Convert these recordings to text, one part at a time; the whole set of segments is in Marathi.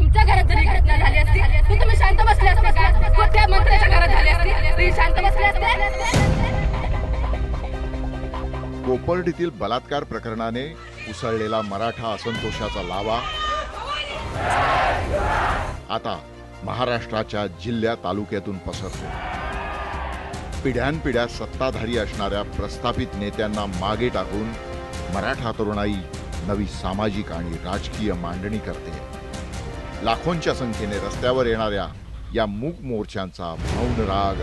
तुमच्या घरात जरी घटना झाली असती तर तुम्ही शांत बसले असते का? कुठल्या मंत्र्याच्या घरात झाली असती तरी शांत बसले असते? कोपर्डीतील बलात्कार प्रकरणाने उसळलेला मराठा असंतोषाचा लावा आता महाराष्ट्राच्या जिल्ह्या तालुक्यातून पसरतो. पिढ्यानपिढ्या सत्ताधारी असणाऱ्या प्रस्थापित नेत्यांना मागे टाकून मराठा तरुणाई नवी सामाजिक आणि राजकीय मांडणी करते. लाखोंच्या संख्येने रस्त्यावर येणाऱ्या या मूक मोर्चांचा मौन राग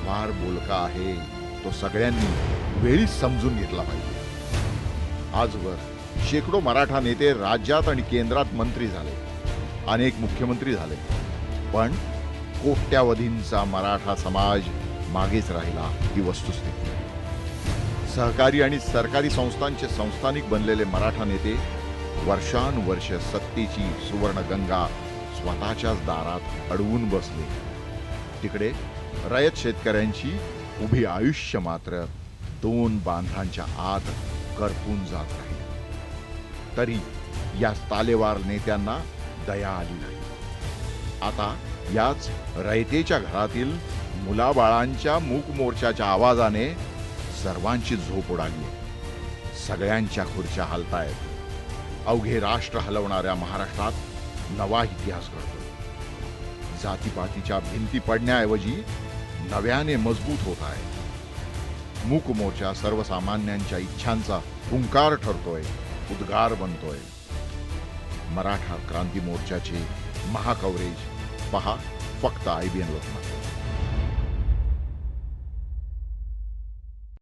फार बोलका आहे. तो सगळ्यांनी वेळीच समजून घेतला पाहिजे. आजवर शेकडो मराठा नेते राज्यात आणि केंद्रात मंत्री झाले, अनेक मुख्यमंत्री झाले, पण कोट्यावधींचा मराठा समाज मागेच राहिला ही वस्तुस्थिती. सहकारी आणि सरकारी संस्थांचे संस्थानिक बनलेले मराठा नेते वर्षानुवर्ष सत्तेची सुवर्णगंगा स्वतःच्याच दारात अडवून बसले. तिकडे रयत शेतकऱ्यांची उभी आयुष्य मात्र दोन बांधांच्या आत करपून जात राहील. तरी या तालेवार नेत्यांना दया आली नाही. आता याच रयतेच्या घरातील मुलाबाळांच्या मूक मोर्चाच्या आवाजाने सर्वांची झोप उडाली. सगळ्यांच्या खुर्च्या हलतायत. अवघे राष्ट्र हलवणाऱ्या महाराष्ट्रात नवा इतिहास घडतो. जातीपातीच्या भिंती पडण्याऐवजी नव्याने मजबूत होत आहे. मूक मोर्चा सर्वसामान्यांच्या इच्छांचा हुंकार ठरतोय, उद्गार बनतोय. मराठा क्रांती मोर्चाचे महाकवरेज पहा फक्त IBN लोकमत.